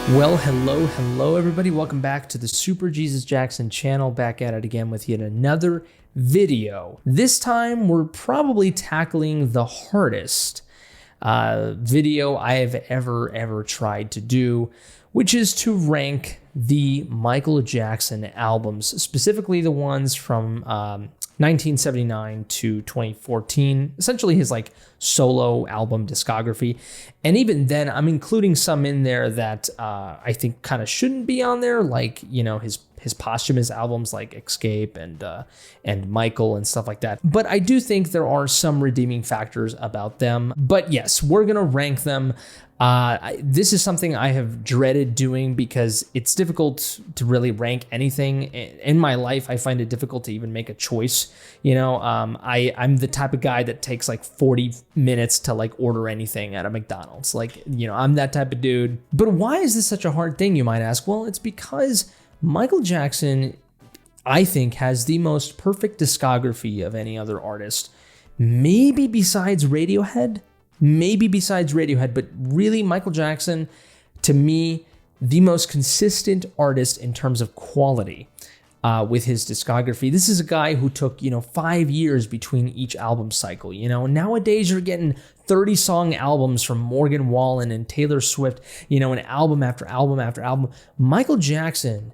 Well, hello, everybody. Welcome back to the Super Jesus Jackson channel. Back at it again with yet another video. This time, we're probably tackling the hardest video I have ever tried to do, which is to rank the Michael Jackson albums, specifically the ones from 1979 to 2014, essentially his like solo album discography. And even then, I'm including some in there that I think kind of shouldn't be on there, like, you know, his posthumous albums like Xscape and Michael and stuff like that. But I do think there are some redeeming factors about them. But yes, we're gonna rank them. This is something I have dreaded doing because it's difficult to really rank anything in my life. I find it difficult to even make a choice. You know, I'm the type of guy that takes like 40 minutes to like order anything at a McDonald's. Like, you know, I'm that type of dude. But why is this such a hard thing, you might ask? Well, it's because Michael Jackson, I think, has the most perfect discography of any other artist, maybe besides Radiohead. But really Michael Jackson, to me, the most consistent artist in terms of quality with his discography. This is a guy who took, 5 years between each album cycle, and nowadays you're getting 30-song albums from Morgan Wallen and Taylor Swift, an album after album after album. Michael Jackson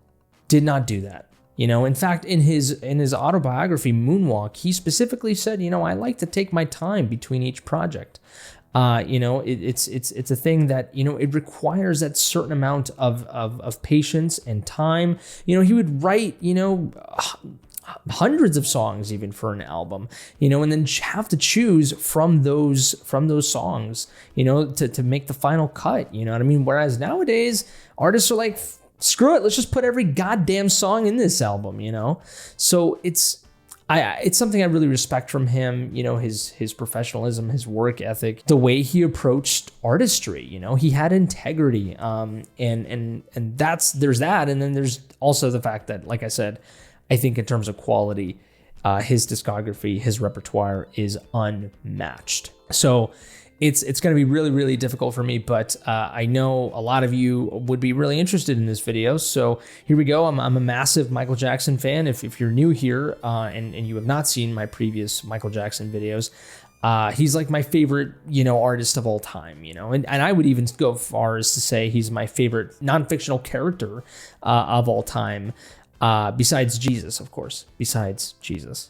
did not do that. In fact, in his autobiography, Moonwalk, he specifically said, I like to take my time between each project. It's a thing that, it requires that certain amount of patience and time. He would write, hundreds of songs even for an album, and then have to choose from those songs, to make the final cut. You know what I mean? Whereas nowadays artists are like, screw it, let's just put every goddamn song in this album, So it's something I really respect from him, his professionalism, his work ethic, the way he approached artistry. He had integrity, and there's that, and then there's also the fact that, like I said, I think in terms of quality, his discography, his repertoire is unmatched. So it's going to be really, really difficult for me, but I know a lot of you would be really interested in this video. So here we go. I'm a massive Michael Jackson fan. If you're new here and you have not seen my previous Michael Jackson videos, he's like my favorite, artist of all time, and I would even go far as to say he's my favorite non-fictional character of all time. Besides Jesus, of course, besides Jesus.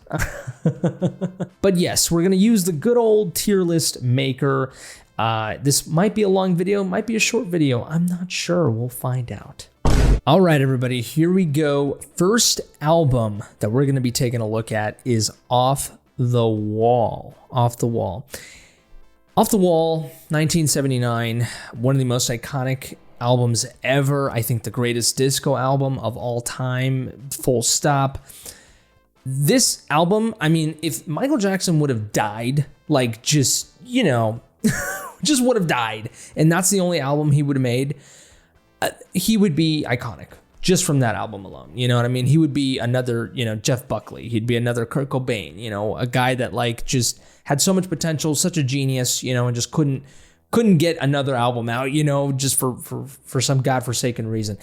But yes, we're going to use the good old tier list maker. This might be a long video, might be a short video. I'm not sure. We'll find out. All right, everybody, here we go. First album that we're going to be taking a look at is Off the Wall. Off the Wall, 1979, one of the most iconic albums ever. I think the greatest disco album of all time, full stop. This album, I mean, if Michael Jackson would have died, like just would have died, and that's the only album he would have made, he would be iconic just from that album alone. You know what I mean? He would be another, Jeff Buckley. He'd be another Kurt Cobain, a guy that like just had so much potential, such a genius, and just couldn't get another album out, just for some godforsaken reason.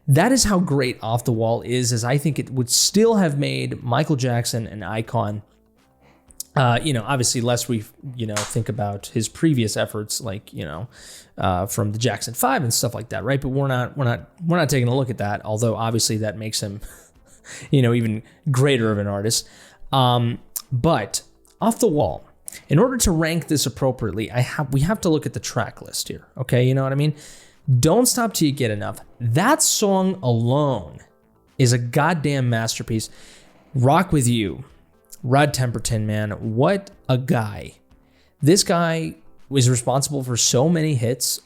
That is how great Off the Wall is I think it would still have made Michael Jackson an icon. Obviously, lest we, think about his previous efforts, like, from the Jackson 5 and stuff like that, right? But we're not taking a look at that, although obviously that makes him, even greater of an artist. But Off the Wall, in order to rank this appropriately, we have to look at the track list here, okay? You know what I mean? Don't Stop Till You Get Enough. That song alone is a goddamn masterpiece. Rock With You, Rod Temperton, man, what a guy. This guy was responsible for so many hits,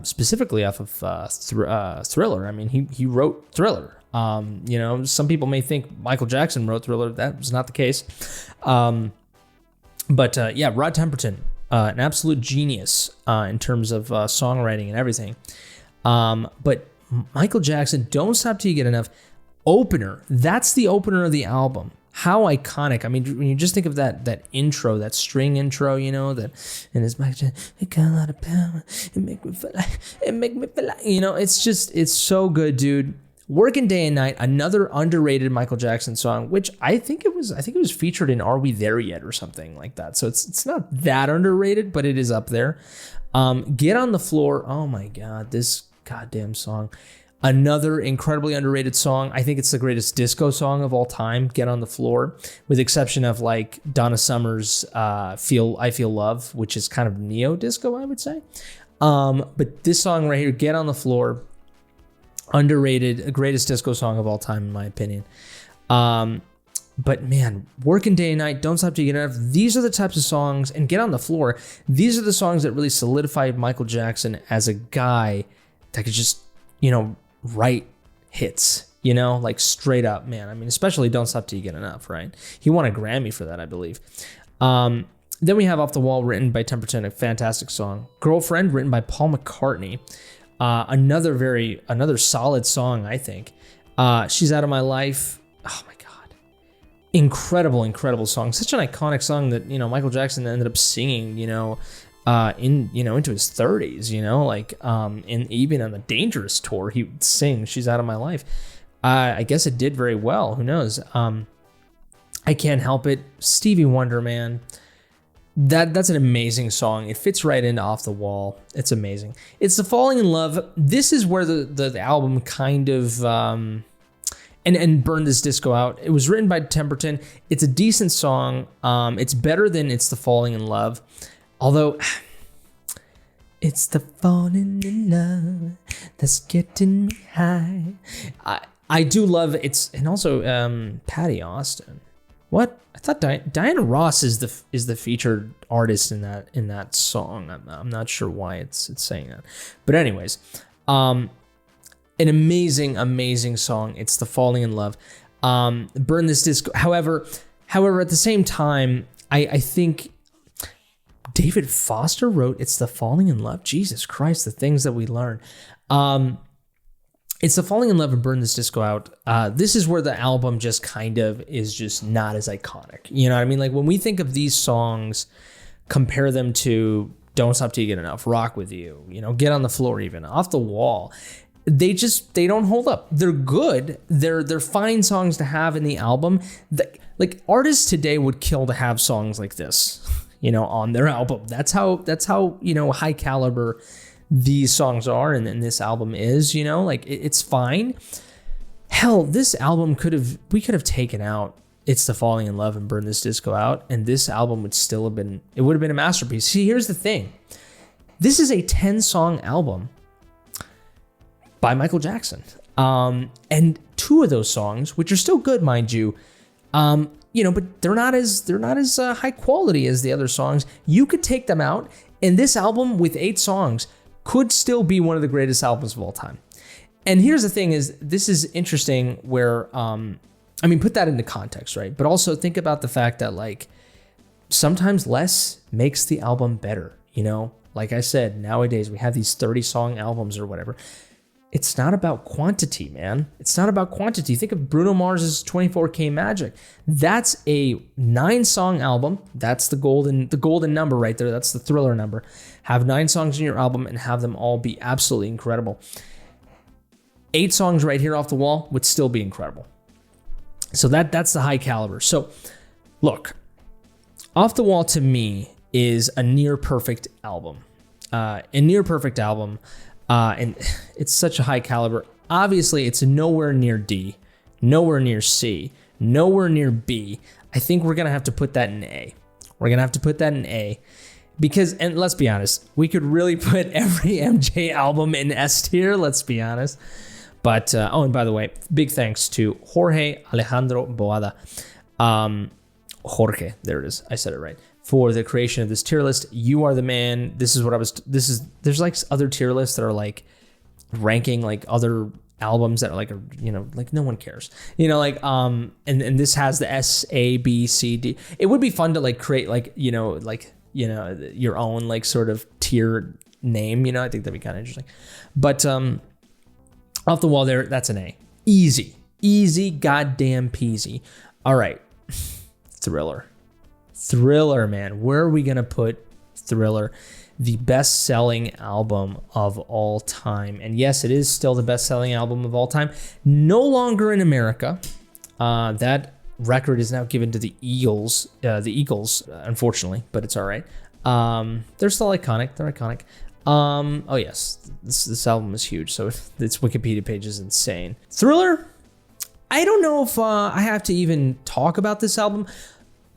specifically off of Thriller. I mean, he wrote Thriller. Some people may think Michael Jackson wrote Thriller. That was not the case. But Rod Temperton, an absolute genius in terms of songwriting and everything. But Michael Jackson, Don't Stop Till You Get Enough, opener. That's the opener of the album. how iconic. I mean, when you just think of that intro, that string intro, you know, that and it's like it got a lot of power. It make me feel like, you know, it's so good, dude. Working Day and Night, another underrated Michael Jackson song, which I think it was featured in Are We There Yet or something like that. So it's not that underrated, but it is up there. Get on the Floor. Oh my God, this goddamn song. Another incredibly underrated song. I think it's the greatest disco song of all time, Get on the Floor, with the exception of like Donna Summer's I Feel Love, which is kind of neo-disco, I would say. But this song right here, Get on the Floor, underrated, greatest disco song of all time, in my opinion. But man, Working Day and Night, Don't Stop Till You Get Enough, these are the types of songs, and Get on the Floor, these are the songs that really solidified Michael Jackson as a guy that could just, you know, write hits, you know, like straight up, man. I mean, especially Don't Stop Till You Get Enough, right? He won a Grammy for that, I believe. Then we have Off the Wall, written by Temperton, a fantastic song. Girlfriend, written by Paul McCartney. Another solid song, I think. She's Out of My Life. Oh my God. Incredible song. Such an iconic song that, you know, Michael Jackson ended up singing, you know, into his 30s, you know, like, and even on the Dangerous tour, he would sing She's Out of My Life. I guess it did very well. Who knows? I Can't Help It. Stevie Wonder, man. That's an amazing song. It fits right into Off the Wall. It's amazing. It's the Falling in Love. This is where the album kind of, and Burn This Disco Out. It was written by Temperton. It's a decent song. It's better than It's the Falling in Love. Although, it's the falling in love that's getting me high. I do love it's, and also Patty Austin. What? I thought Diana Ross is the featured artist in that song. I'm not sure why it's saying that, but anyways, an amazing song. It's the Falling in Love. Burn This Disco. However, at the same time, I think David Foster wrote It's the Falling in Love. Jesus Christ, the things that we learn. It's the Falling in Love and Burn This Disco Out. This is where the album just kind of is just not as iconic. You know what I mean? Like when we think of these songs, compare them to Don't Stop Till You Get Enough, Rock With You, you know, Get on the Floor, even Off the Wall. They don't hold up. They're good. They're fine songs to have in the album. Like artists today would kill to have songs like this, you know, on their album. That's how, you know, high caliber these songs are, and this album is, you know, like it's fine. Hell, this album we could have taken out It's the Falling in Love and Burn This Disco Out, and this album would have been a masterpiece. See, here's the thing. This is a 10-song album by Michael Jackson. And 2 of those songs, which are still good, mind you, you know, but they're not as high quality as the other songs. You could take them out, and this album with 8 songs could still be one of the greatest albums of all time. And here's the thing is, this is interesting where, I mean, put that into context, right? But also think about the fact that, like, sometimes less makes the album better, you know? Like I said, nowadays we have these 30-song albums or whatever. It's not about quantity, man. It's not about quantity. Think of Bruno Mars's 24K Magic. That's a 9-song album. That's the golden number right there. That's the Thriller number. Have 9 songs in your album and have them all be absolutely incredible. 8 songs right here Off the Wall would still be incredible. So that's the high caliber. So look, Off the Wall to me is a near perfect album. And it's such a high caliber. Obviously, it's nowhere near D, nowhere near C, nowhere near B. I think we're going to have to put that in A. Because, and let's be honest, we could really put every MJ album in S tier, let's be honest. But, oh, and by the way, big thanks to Jorge Alejandro Boada. Jorge, there it is. I said it right. For the creation of this tier list. You are the man. There's like other tier lists that are like ranking like other albums that are like, you know, like no one cares, you know, like, and this has the S, A, B, C, D. It would be fun to like create like, you know, your own like sort of tier name, you know, I think that'd be kind of interesting. But, Off the Wall there, that's an A. Easy, goddamn peasy. All right. Thriller. Thriller, man. Where are we going to put Thriller? The best-selling album of all time. And yes, it is still the best-selling album of all time. No longer in America. That record is now given to the Eagles. Unfortunately, but it's all right. They're still iconic. They're iconic. Oh yes, this album is huge. So its Wikipedia page is insane. Thriller. I don't know if I have to even talk about this album.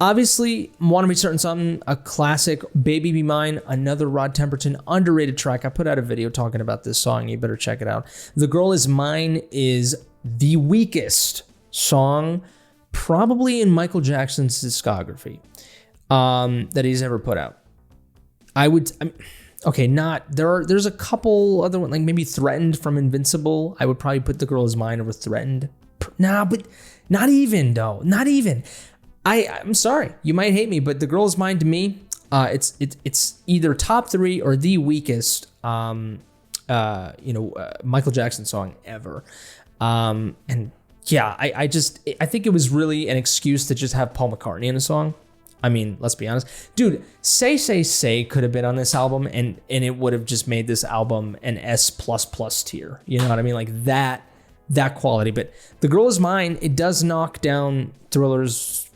Obviously, Wanna Be Certain Something, a classic. Baby Be Mine, another Rod Temperton underrated track. I put out a video talking about this song. You better check it out. The Girl Is Mine is the weakest song probably in Michael Jackson's discography that he's ever put out. There's a couple other ones, like maybe Threatened from Invincible. I would probably put The Girl Is Mine over Threatened. Nah, but not even though. Not even. I'm sorry, you might hate me, but The Girl Is Mine to me, it's either top 3 or the weakest Michael Jackson song ever. And yeah, I think it was really an excuse to just have Paul McCartney in a song. I mean, let's be honest. Dude, Say could have been on this album and it would have just made this album an S++ tier. You know what I mean? Like that quality. But The Girl Is Mine, it does knock down Thriller's,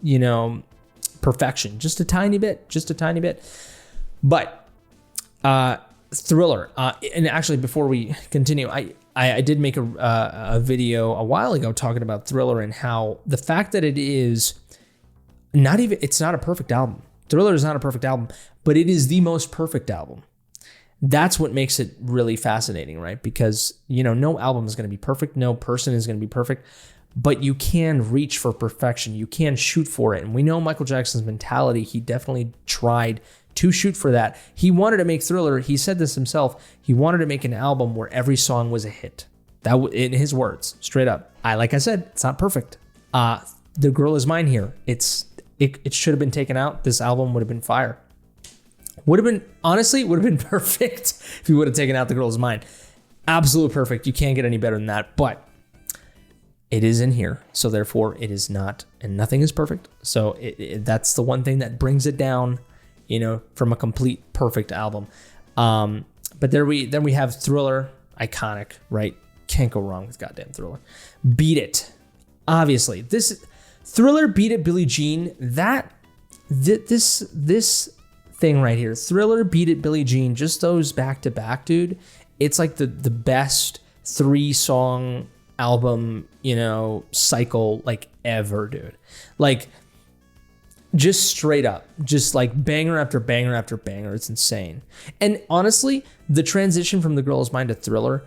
perfection. Just a tiny bit. But Thriller, and actually before we continue, I did make a video a while ago talking about Thriller and how the fact that it is it's not a perfect album. Thriller is not a perfect album, but it is the most perfect album. That's what makes it really fascinating, right? Because, no album is going to be perfect. No person is going to be perfect, but you can reach for perfection. You can shoot for it. And we know Michael Jackson's mentality. He definitely tried to shoot for that. He wanted to make Thriller. He said this himself. He wanted to make an album where every song was a hit. That in his words, straight up. Like I said, it's not perfect. The Girl Is Mine here. It should have been taken out. This album would have been fire. Would have been perfect if he would have taken out The Girl Is Mine. Absolute perfect. You can't get any better than that. But it is in here, so therefore it is not, and nothing is perfect. So that's the one thing that brings it down, from a complete perfect album. But then we have Thriller, iconic, right? Can't go wrong with goddamn Thriller. Beat It, obviously. This Thriller, Beat It, Billie Jean. This thing right here, Thriller, Beat It, Billie Jean, just those back to back, dude. It's like the best 3-song album, cycle like ever, dude. Like just straight up, just like banger after banger after banger. It's insane. And honestly, the transition from The Girl Is Mine to Thriller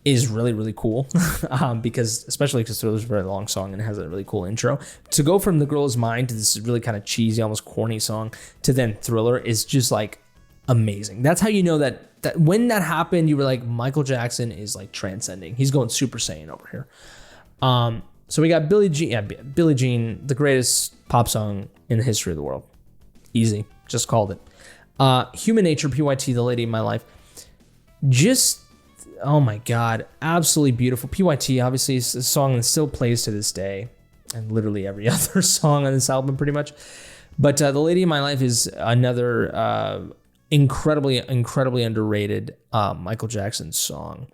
is really, really cool. Especially because Thriller's a very long song and it has a really cool intro. To go from The Girl Is Mine to this really kind of cheesy, almost corny song to then Thriller is just like amazing. That's how you know that when that happened, you were like, Michael Jackson is like transcending. He's going Super Saiyan over here. So we got Billie Jean. Yeah, Billie Jean, the greatest pop song in the history of the world. Easy. Just called it. Human Nature, PYT, The Lady of My Life. Just, oh my God, absolutely beautiful. PYT, obviously, is a song that still plays to this day. And literally every other song on this album, pretty much. But The Lady of My Life is another incredibly underrated Michael Jackson song.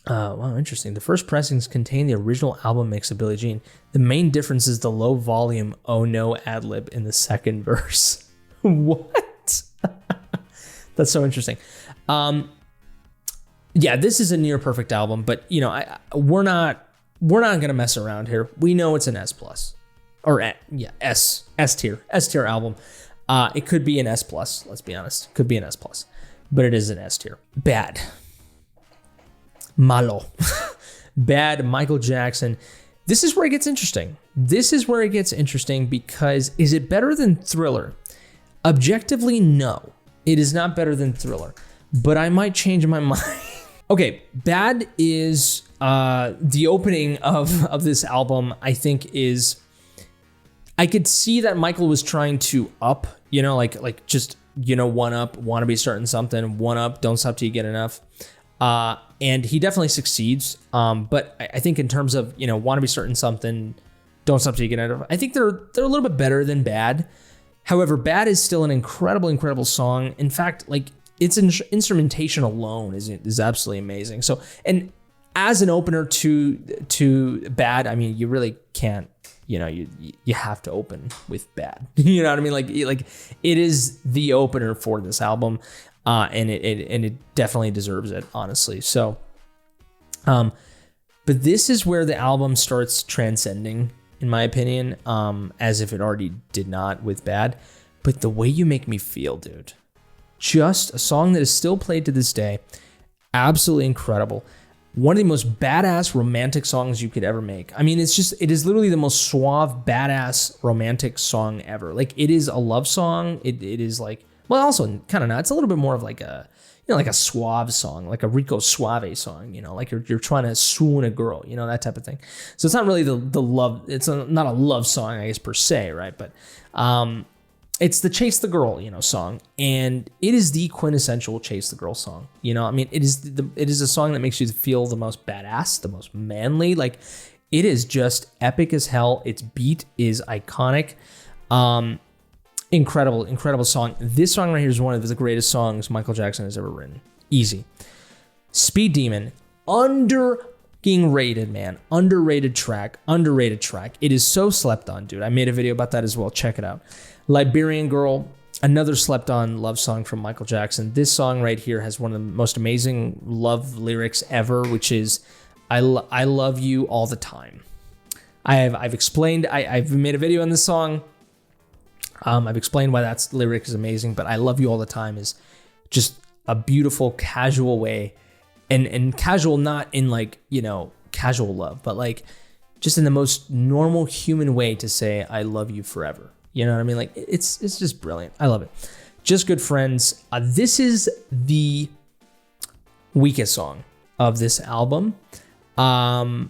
Wow, interesting. The first pressings contain the original album mix of Billie Jean. The main difference is the low volume "Oh No" ad-lib in the second verse. What? That's so interesting. Yeah, this is a near perfect album, but we're not gonna mess around here. We know it's an S+, or S tier album. It could be an S+. Let's be honest, could be an S+, but it is an S tier. Bad. Malo. Bad Michael Jackson. This is where it gets interesting. Because is it better than Thriller? Objectively, no. It is not better than Thriller. But I might change my mind. Okay, Bad is the opening of this album, I think is... I could see that Michael was trying to up, like just, one up, Wanna Be Certain Something, one up, Don't Stop Till You Get Enough. And he definitely succeeds. But I think in terms of, Wanna Be Certain Something, Don't Stop Till You Get Enough. I think they're a little bit better than Bad. However, Bad is still an incredible song. In fact, like its instrumentation alone is absolutely amazing. So, and as an opener to Bad, I mean, you really can't, you know, you have to open with Bad. You know what I mean? Like it is the opener for this album, and it definitely deserves it, honestly. So, but this is where the album starts transcending, in my opinion, as if it already did not with Bad. But The Way You Make Me Feel, dude, just a song that is still played to this day, absolutely incredible. One of the most badass romantic songs you could ever make. I mean, it is literally the most suave, badass romantic song ever. Like, it is a love song. It is like, well, also kind of not. It's a little bit more of like a, you know, like a suave song, like a Rico Suave song, you know, like you're trying to swoon a girl, you know, that type of thing. So it's not really the love, it's not a love song, I guess, per se, right? But it's the Chase the Girl, you know, song, and it is the quintessential Chase the Girl song. You know, I mean, it is a song that makes you feel the most badass, the most manly. Like, it is just epic as hell. Its beat is iconic. Incredible song. This song right here is one of the greatest songs Michael Jackson has ever written. Easy. Speed Demon, rated, man. Underrated track. It is so slept on, dude. I made a video about that as well. Check it out. Liberian Girl, another slept on love song from Michael Jackson. This song right here has one of the most amazing love lyrics ever, which is I love you all the time. I've explained, I've made a video on this song. I've explained why that lyric is amazing, but I love you all the time is just a beautiful, casual way, and casual not in like, you know, casual love, but like just in the most normal human way to say I love you forever. You know what I mean? Like, it's just brilliant. I love it. Just Good Friends. This is the weakest song of this album. I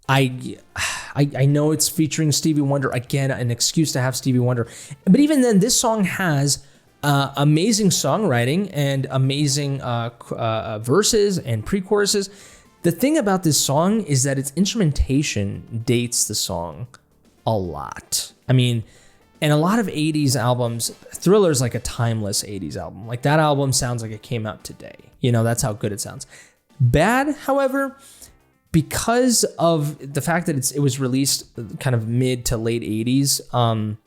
know it's featuring Stevie Wonder. Again, an excuse to have Stevie Wonder. But even then, this song has amazing songwriting and amazing verses and pre-choruses. The thing about this song is that its instrumentation dates the song a lot. I mean, and a lot of 80s albums, Thriller's like a timeless 80s album. Like, that album sounds like it came out today. You know, that's how good it sounds. Bad, however, because of the fact that it was released kind of mid to late 80s,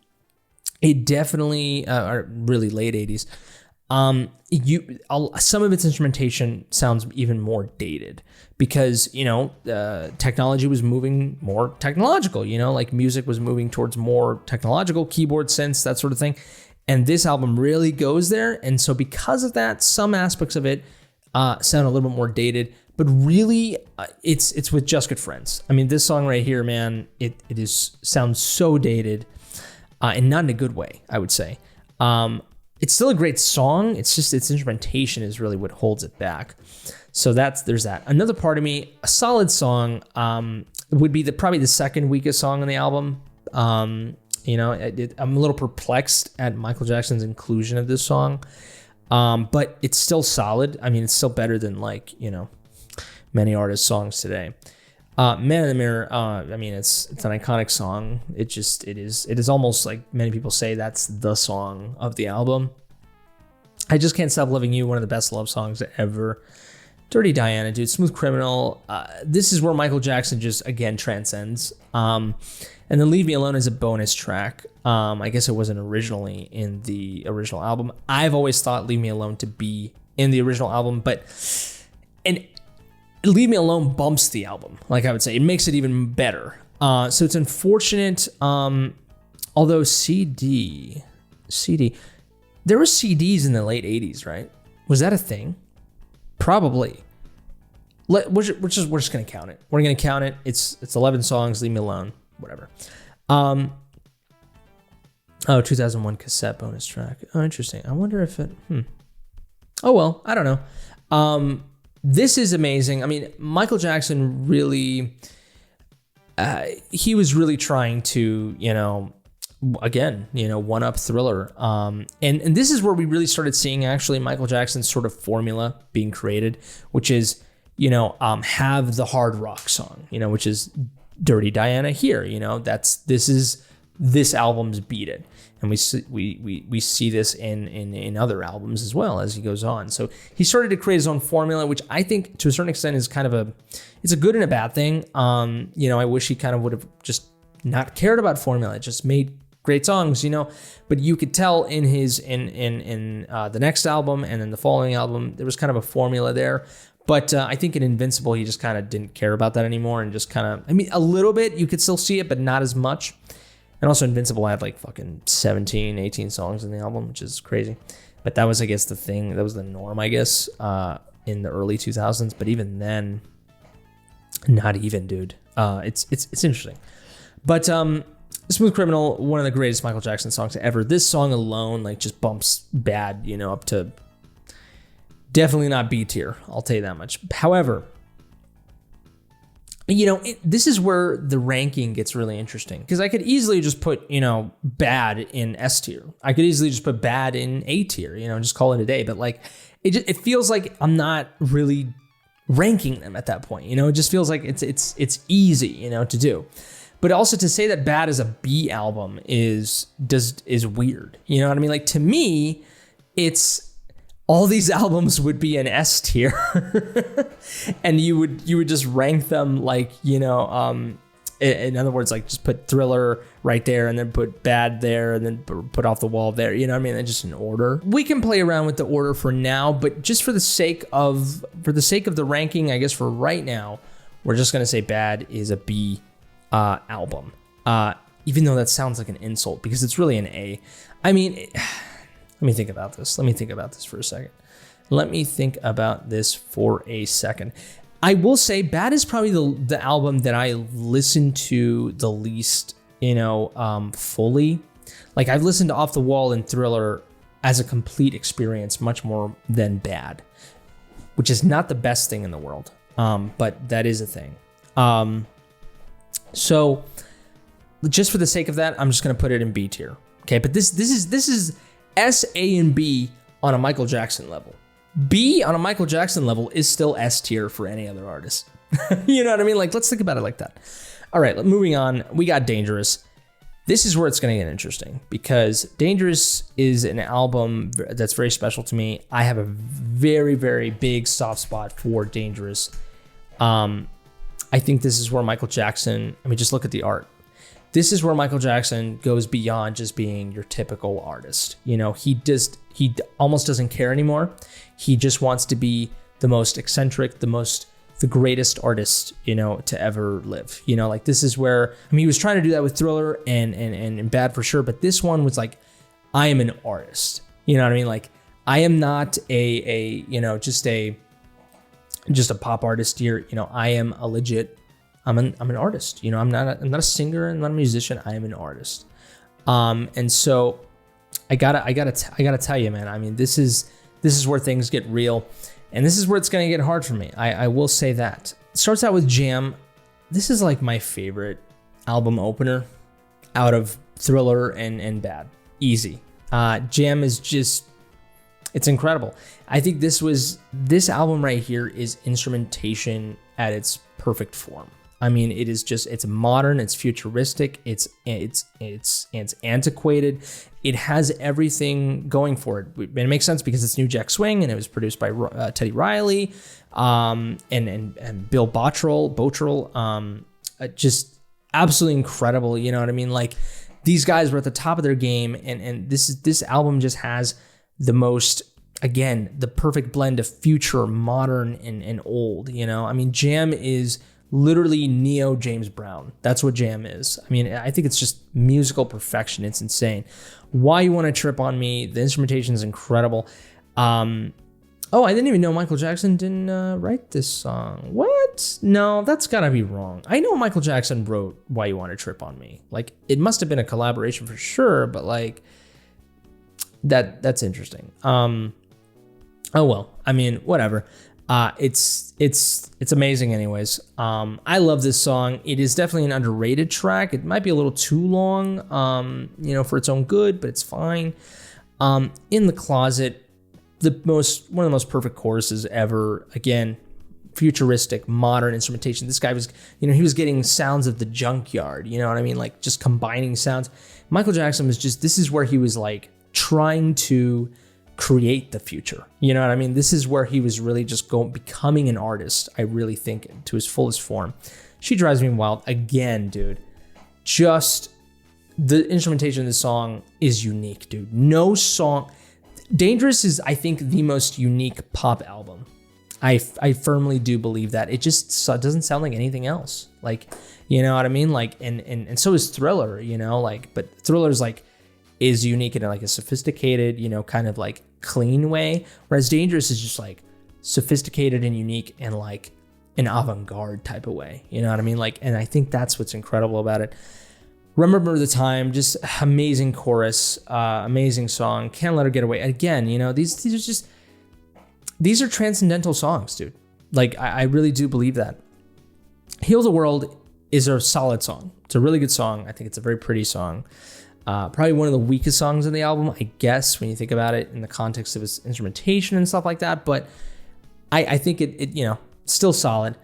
it definitely, or really late 80s, some of its instrumentation sounds even more dated because, you know, technology was moving more technological, you know, like music was moving towards more technological, keyboard, synths, that sort of thing. And this album really goes there. And so because of that, some aspects of it sound a little bit more dated, but really it's with Just Good Friends. I mean, this song right here, man, it sounds so dated and not in a good way, I would say. It's still a great song. It's just its instrumentation is really what holds it back. So there's that. Another Part of Me, a solid song, would be probably the second weakest song on the album. You know, I'm a little perplexed at Michael Jackson's inclusion of this song, but it's still solid. I mean, it's still better than, like, you know, many artists' songs today. Man in the Mirror, I mean, it's an iconic song. It is almost like many people say that's the song of the album. I Just Can't Stop Loving You, one of the best love songs ever. Dirty Diana, dude, Smooth Criminal. This is where Michael Jackson just, again, transcends. And then Leave Me Alone is a bonus track. I guess it wasn't originally in the original album. I've always thought Leave Me Alone to be in the original album, and Leave Me Alone bumps the album, like I would say. It makes it even better. So it's unfortunate, although CD, there were CDs in the late 80s, right? Was that a thing? Probably. We're just going to count it. We're going to count it. It's 11 songs, Leave Me Alone, whatever. 2001 cassette bonus track. Oh, interesting. I wonder if it, Oh, well, I don't know. This is amazing. I mean, Michael Jackson really, he was really trying to, you know, again, you know, one up Thriller. And this is where we really started seeing actually Michael Jackson's sort of formula being created, which is, you know, have the hard rock song, you know, which is Dirty Diana here. You know, this album's Beat It. And we see this in other albums as well as he goes on. So he started to create his own formula, which I think to a certain extent is kind of it's a good and a bad thing. You know, I wish he kind of would have just not cared about formula, just made great songs, you know. But you could tell in his the next album and then the following album, there was kind of a formula there. But I think in Invincible, he just kind of didn't care about that anymore and just kind of, I mean, a little bit, you could still see it, but not as much. And also Invincible had like fucking 17, 18 songs in the album, which is crazy. But that was, I guess, the thing. That was the norm, I guess, in the early 2000s. But even then, not even, dude. It's interesting. But Smooth Criminal, one of the greatest Michael Jackson songs ever. This song alone, like, just bumps Bad, you know, up to definitely not B tier. I'll tell you that much. However, you know, this is where the ranking gets really interesting, because I could easily just put, you know, Bad in S tier. I could easily just put Bad in A tier, you know, just call it a day. But like, it feels like I'm not really ranking them at that point. You know, it just feels like it's easy, you know, to do. But also to say that Bad is a B album is weird. You know what I mean? Like, to me, it's all these albums would be an S tier, and you would just rank them like, you know, in other words, like just put Thriller right there, and then put Bad there, and then put Off the Wall there. You know what I mean? And just in order. We can play around with the order for now, but just for the sake of the ranking, I guess for right now, we're just gonna say Bad is a B album. Even though that sounds like an insult, because it's really an A. I mean. Let me think about this. For a second. I will say Bad is probably the album that I listen to the least, you know, fully. Like, I've listened to Off the Wall and Thriller as a complete experience much more than Bad, which is not the best thing in the world. But that is a thing. So just for the sake of that, I'm just going to put it in B tier. Okay. But this is S, A, and B on a Michael Jackson level. B on a Michael Jackson level is still S tier for any other artist. You know what I mean? Like, let's think about it like that. All right, moving on. We got Dangerous. This is where it's going to get interesting, because Dangerous is an album that's very special to me. I have a very, very big soft spot for Dangerous. I think this is where Michael Jackson, I mean, just look at the art. This is where Michael Jackson goes beyond just being your typical artist. You know, he almost doesn't care anymore. He just wants to be the most eccentric, the greatest artist, you know, to ever live. You know, like, this is where, I mean, he was trying to do that with Thriller and Bad for sure, but this one was like, I am an artist. You know what I mean? Like, I am not you know, just a pop artist here. You know, I am a legit, I'm an artist. You know, I'm not a singer, I'm not a musician. I am an artist. And so I gotta tell you, man. I mean, this is where things get real, and this is where it's gonna get hard for me. I will say that. It starts out with Jam. This is like my favorite album opener out of Thriller and Bad. Easy. Jam is just, it's incredible. I think this album right here is instrumentation at its perfect form. I mean, it is just, it's modern, it's futuristic, it's antiquated. It has everything going for it. And it makes sense because it's New Jack Swing, and it was produced by Teddy Riley and Bill Bottrell. Just absolutely incredible. You know what I mean? Like, these guys were at the top of their game, and this album just has the most, again, the perfect blend of future, modern, and old. You know, I mean, Jam is literally neo James Brown. That's what Jam is. I mean, I think it's just musical perfection. It's insane. Why You Want to Trip on Me? The instrumentation is incredible. Oh, I didn't even know Michael Jackson didn't write this song. What? No, that's gotta be wrong. I know Michael Jackson wrote Why You Want to Trip on Me. Like, it must have been a collaboration for sure, but like, that's interesting. Oh well, I mean, whatever. It's amazing anyways. I love this song. It is definitely an underrated track. It might be a little too long, you know, for its own good, but it's fine. In the Closet, one of the most perfect choruses ever. Again, futuristic, modern instrumentation. This guy was, he was getting sounds of the junkyard, you know what I mean? Like just combining sounds. Michael Jackson was this is where he was like trying to create the future. You know what I mean? This is where he was really just becoming an artist, I really think, to his fullest form. She Drives Me Wild, again, dude. Just the instrumentation of the song is unique, dude. No song. Dangerous is, I think, the most unique pop album. I firmly do believe that. It just doesn't sound like anything else. Like, you know what I mean? Like, and so is Thriller, like, but Thriller's like, is unique in like a sophisticated, kind of like clean way. Whereas Dangerous is just like sophisticated and unique and like an avant-garde type of way. You know what I mean? Like, and I think that's what's incredible about it. Remember the Time, just amazing chorus, amazing song. Can't Let Her Get Away. Again, these are transcendental songs, dude. Like, I really do believe that. Heal the World is a solid song. It's a really good song. I think it's a very pretty song. Probably one of the weakest songs on the album, I guess, when you think about it in the context of its instrumentation and stuff like that. But I think it still solid.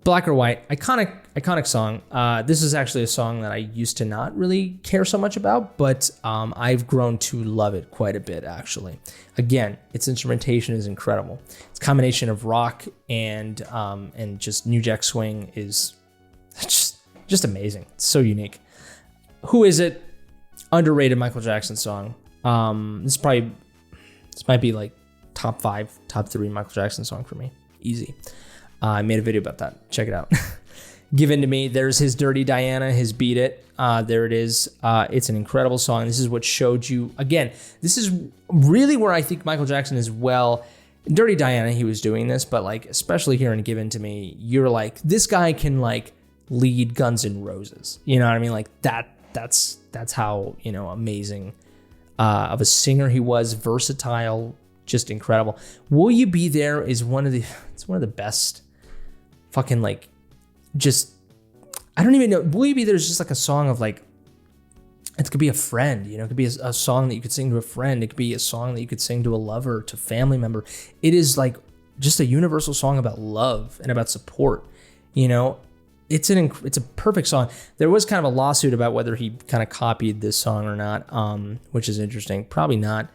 Black or White, iconic song. This is actually a song that I used to not really care so much about, but I've grown to love it quite a bit, actually. Again, its instrumentation is incredible. Its combination of rock and just New Jack Swing is just amazing. It's so unique. Who Is It? Underrated Michael Jackson song. This might be like top 5, top 3 Michael Jackson song for me. Easy. I made a video about that. Check it out. Give In to Me. There's his Dirty Diana, his Beat It. There it is. It's an incredible song. This is what showed you. Again, this is really where I think Michael Jackson is well. In Dirty Diana, he was doing this, but like, especially here in Give In to Me, you're like, this guy can like lead Guns N' Roses. You know what I mean? Like that's how, amazing of a singer he was, versatile, just incredible. Will You Be There is one of the best fucking like, just, I don't even know. Will You Be There is just like a song of like, it could be a friend, it could be a song that you could sing to a friend. It could be a song that you could sing to a lover, to a family member. It is like just a universal song about love and about support, It's a perfect song. There was kind of a lawsuit about whether he kind of copied this song or not, which is interesting. Probably not.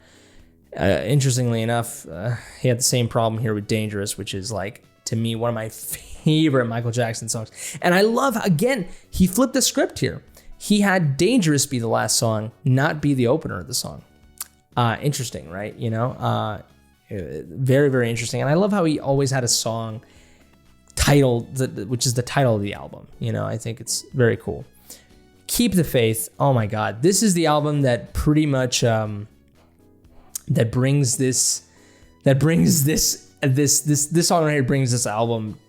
Interestingly enough, he had the same problem here with Dangerous, which is like, to me, one of my favorite Michael Jackson songs. And I love, again, he flipped the script here. He had Dangerous be the last song, not be the opener of the song. Interesting, right? Very, very interesting. And I love how he always had a song titled, which is the title of the album. I think it's very cool. Keep the Faith. Oh my God. This is the album that pretty much, that brings this song right here brings this album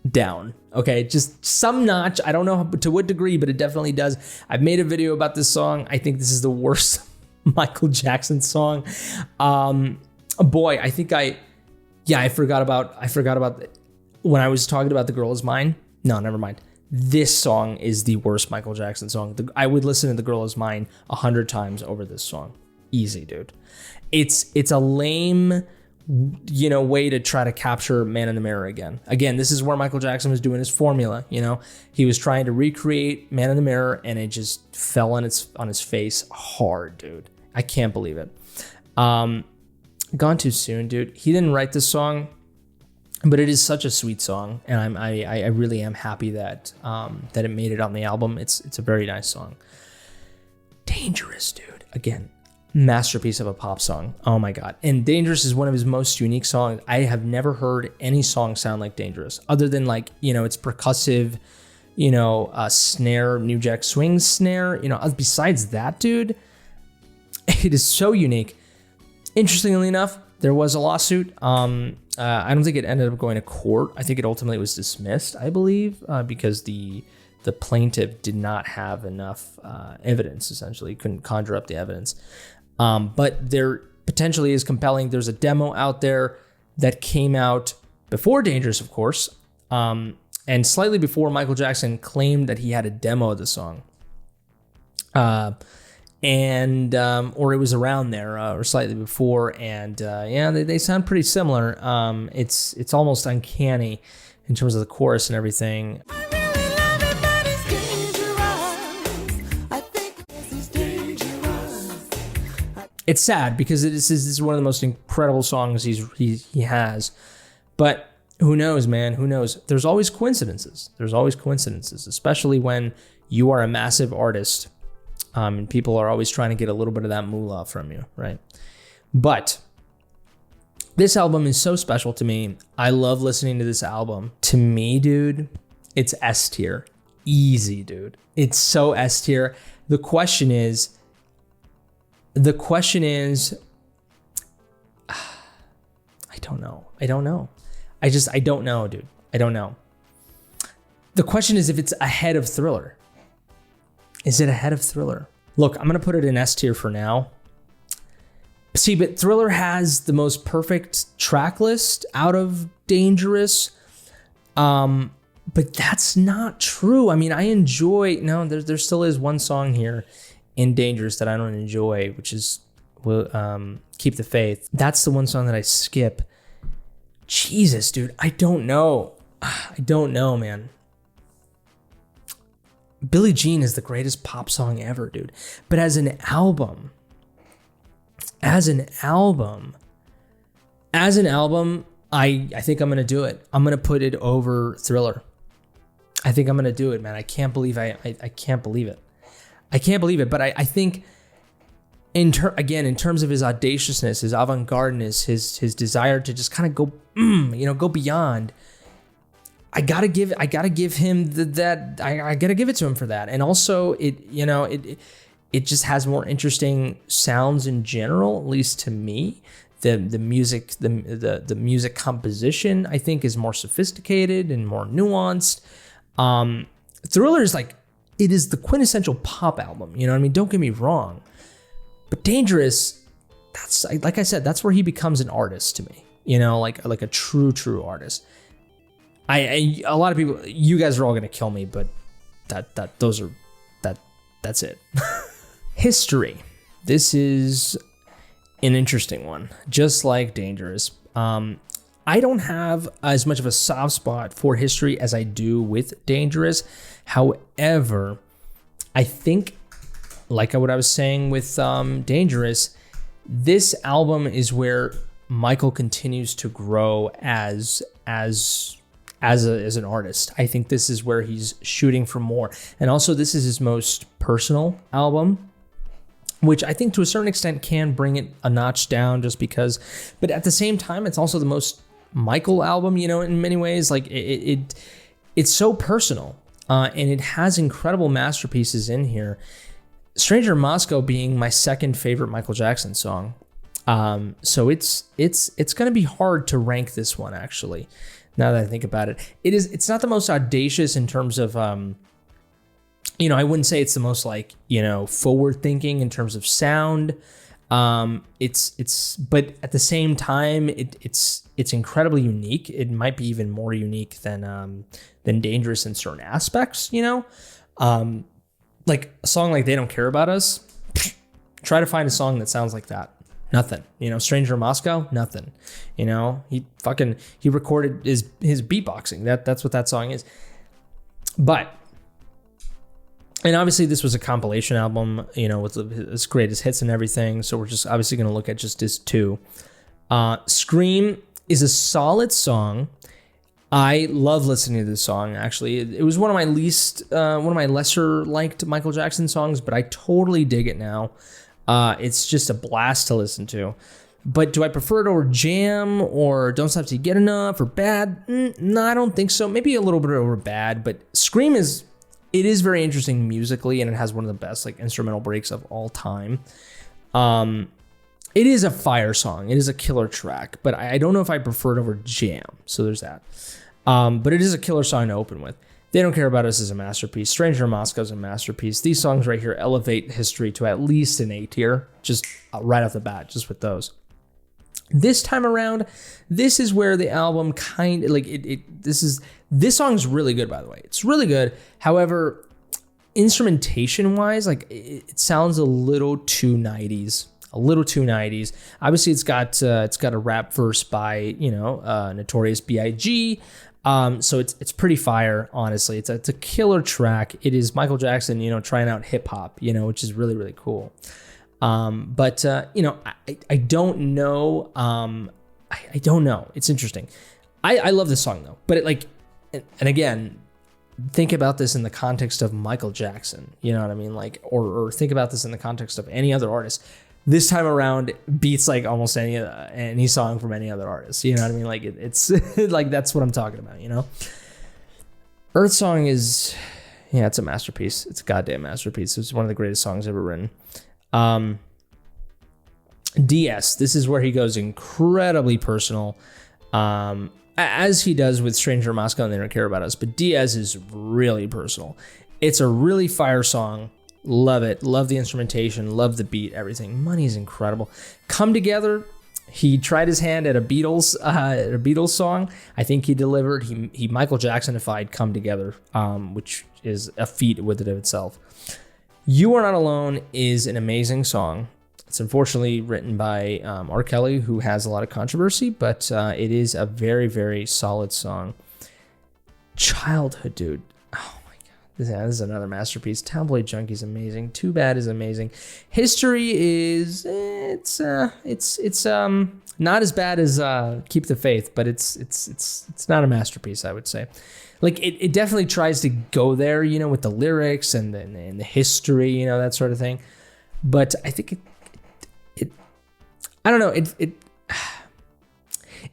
down. Okay, just some notch. I don't know to what degree, but it definitely does. I've made a video about this song. I think this is the worst Michael Jackson song. Boy, I think I forgot about when I was talking about The Girl Is Mine. No, never mind. This song is the worst Michael Jackson song. I would listen to The Girl Is Mine 100 times over this song. Easy, dude. It's a lame, way to try to capture Man in the Mirror again. Again, this is where Michael Jackson was doing his formula. He was trying to recreate Man in the Mirror, and it just fell on his face hard, dude. I can't believe it. Gone Too Soon, dude. He didn't write this song, but it is such a sweet song, and I really am happy that it made it on the album. It's a very nice song. Dangerous, dude. Again, masterpiece of a pop song. Oh my God. And Dangerous is one of his most unique songs. I have never heard any song sound like Dangerous, other than like, it's percussive, snare, New Jack Swing snare. Besides that, dude, it is so unique. Interestingly enough, there was a lawsuit. I don't think it ended up going to court. I think it ultimately was dismissed, I believe, because the plaintiff did not have enough evidence, essentially. Couldn't conjure up the evidence. But there potentially is compelling. There's a demo out there that came out before Dangerous, of course, and slightly before Michael Jackson claimed that he had a demo of the song. and or it was around there or slightly before, and yeah, they sound pretty similar. It's almost uncanny in terms of the chorus and everything. It's sad because this is one of the most incredible songs he has, but who knows, man? Who knows? There's always coincidences. There's always coincidences, especially when you are a massive artist, and people are always trying to get a little bit of that moolah from you, right? But this album is so special to me. I love listening to this album. To me, dude, it's S tier. Easy, dude. It's so S tier. The question is, I don't know. I don't know, dude. I don't know. The question is if it's ahead of Thriller. Is it ahead of Thriller? Look, I'm going to put it in S tier for now. See, but Thriller has the most perfect track list out of Dangerous. But that's not true. I mean, I enjoy, no, there still is one song here in Dangerous that I don't enjoy, which is Keep the Faith. That's the one song that I skip. Jesus, dude, I don't know. I don't know, man. Billie Jean is the greatest pop song ever, dude. But as an album, I think I'm going to do it. I'm going to put it over Thriller. I think I'm going to do it, man. I can't believe I can't believe it. I can't believe it, but I think in terms of his audaciousness, his avant-gardeness, his desire to just kind of go, go beyond. I gotta give him that. I gotta give it to him for that, and also it just has more interesting sounds in general, at least to me. The music, the music composition, I think, is more sophisticated and more nuanced. Thriller is like, it is the quintessential pop album. You know what I mean? Don't get me wrong. But Dangerous, that's, like I said, that's where he becomes an artist to me. Like a true artist. A lot of people, you guys are all gonna kill me, but that's it. History. This is an interesting one, just like Dangerous. I don't have as much of a soft spot for History as I do with Dangerous. However, I think, like what I was saying with Dangerous, this album is where Michael continues to grow as an artist. I think this is where he's shooting for more. And also, this is his most personal album, which I think to a certain extent can bring it a notch down just because, but at the same time, it's also the most Michael album, in many ways. Like it's so personal, and it has incredible masterpieces in here. Stranger in Moscow being my second favorite Michael Jackson song. So it's going to be hard to rank this one, actually, now that I think about it. It's not the most audacious in terms of, I wouldn't say it's the most forward thinking in terms of sound. But at the same time, it's incredibly unique. It might be even more unique than Dangerous in certain aspects, like a song like They Don't Care About Us. Try to find a song that sounds like that. Nothing. Stranger in Moscow, nothing. He recorded his beatboxing. That's what that song is. But, and obviously this was a compilation album, with his greatest hits and everything. So we're just obviously going to look at just his two. Scream is a solid song. I love listening to this song. Actually, it was one of my lesser liked Michael Jackson songs, but I totally dig it now. It's just a blast to listen to. But do I prefer it over Jam or Don't Stop Till You Get Enough or Bad? No, I don't think so. Maybe a little bit over Bad, but Scream is very interesting musically, and it has one of the best instrumental breaks of all time. It is a fire song. It is a killer track, but I don't know if I prefer it over Jam. So there's that. But it is a killer song to open with. They Don't Care About Us is a masterpiece. Stranger in Moscow is a masterpiece. These songs right here elevate History to at least an A tier, just right off the bat, just with those. This time around, this is where the album this song's really good, by the way. It's really good. However, instrumentation wise, like it sounds a little too 90s. A little too 90s. Obviously, it's got a rap verse by Notorious B.I.G. So it's pretty fire. Honestly, it's a killer track. It is Michael Jackson, trying out hip hop, which is really really cool. But I don't know. I don't know. It's interesting. I love this song though. But and again, think about this in the context of Michael Jackson. You know what I mean? Like, or think about this in the context of any other artist. This time around beats like almost any song from any other artist. You know what I mean? Like it's like, that's what I'm talking about, Earth Song is, it's a masterpiece. It's a goddamn masterpiece. It's one of the greatest songs ever written. DS, this is where he goes incredibly personal, as he does with Stranger in Moscow and They Don't Care About Us. But DS is really personal. It's a really fire song. Love it. Love the instrumentation. Love the beat. Everything. Money is incredible. Come Together. He tried his hand at a Beatles song. I think he delivered. He Michael Jacksonified Come Together, which is a feat with it of itself. You Are Not Alone is an amazing song. It's unfortunately written by R. Kelly, who has a lot of controversy, but it is a very, very solid song. Childhood, dude. This is another masterpiece. Tabloid Junkie is amazing. Too Bad is amazing. History is it's not as bad as Keep the Faith, but it's not a masterpiece, I would say. Like it definitely tries to go there, with the lyrics and the history, that sort of thing. But I think it I don't know,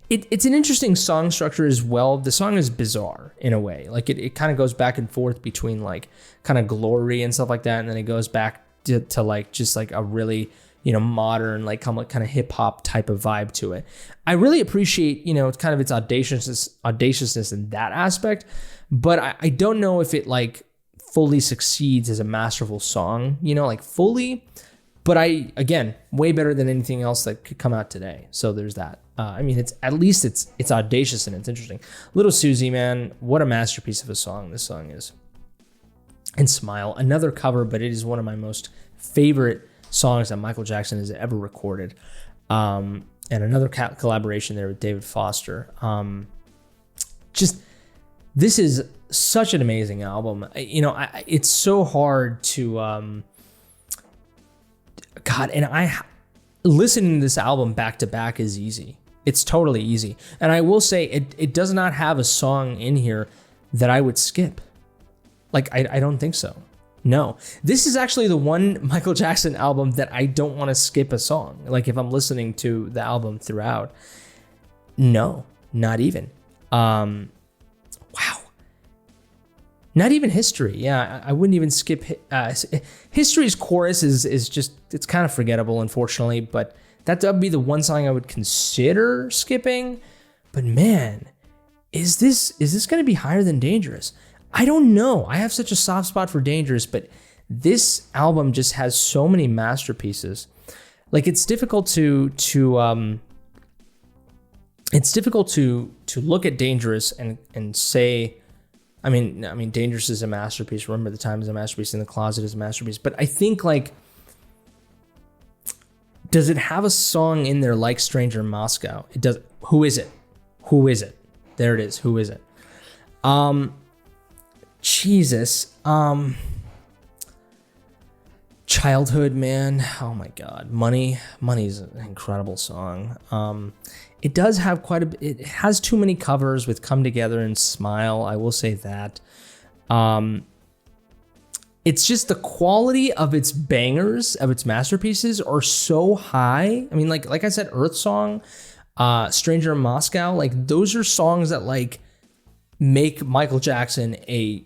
it's an interesting song structure as well. The song is bizarre in a way. Like it kind of goes back and forth between like kind of glory and stuff like that, and then it goes back to like just like a really modern like kind of hip hop type of vibe to it. I really appreciate kind of its audaciousness in that aspect, but I don't know if it like fully succeeds as a masterful song. Like fully. But again, way better than anything else that could come out today. So there's that. It's at least it's audacious and it's interesting. Little Susie, man, what a masterpiece of a song this song is. And Smile, another cover, but it is one of my most favorite songs that Michael Jackson has ever recorded. And another collaboration there with David Foster. This is such an amazing album. It's so hard to. God, and listening to this album back to back is easy. It's totally easy. And I will say it does not have a song in here that I would skip. Like, I don't think so. No. This is actually the one Michael Jackson album that I don't want to skip a song. Like, if I'm listening to the album throughout. No, not even. Wow. Not even History. Yeah, I wouldn't even skip. History's chorus is just, it's kind of forgettable, unfortunately, but that would be the one song I would consider skipping. But man, is this going to be higher than Dangerous? I don't know. I have such a soft spot for Dangerous, but this album just has so many masterpieces. Like it's difficult to look at Dangerous and say, I mean, Dangerous is a masterpiece. Remember the Time is a masterpiece. In the Closet is a masterpiece. But I think like, does it have a song in there like Stranger in Moscow? It does. Who is it? Who is it? There it is. Who is it? Jesus. Childhood, man. Oh my God. Money's an incredible song. It does have quite a bit. It has too many covers with Come Together and Smile. I will say that. It's just the quality of its bangers, of its masterpieces are so high. I mean, like I said, Earth Song, Stranger in Moscow, like those are songs that like make Michael Jackson a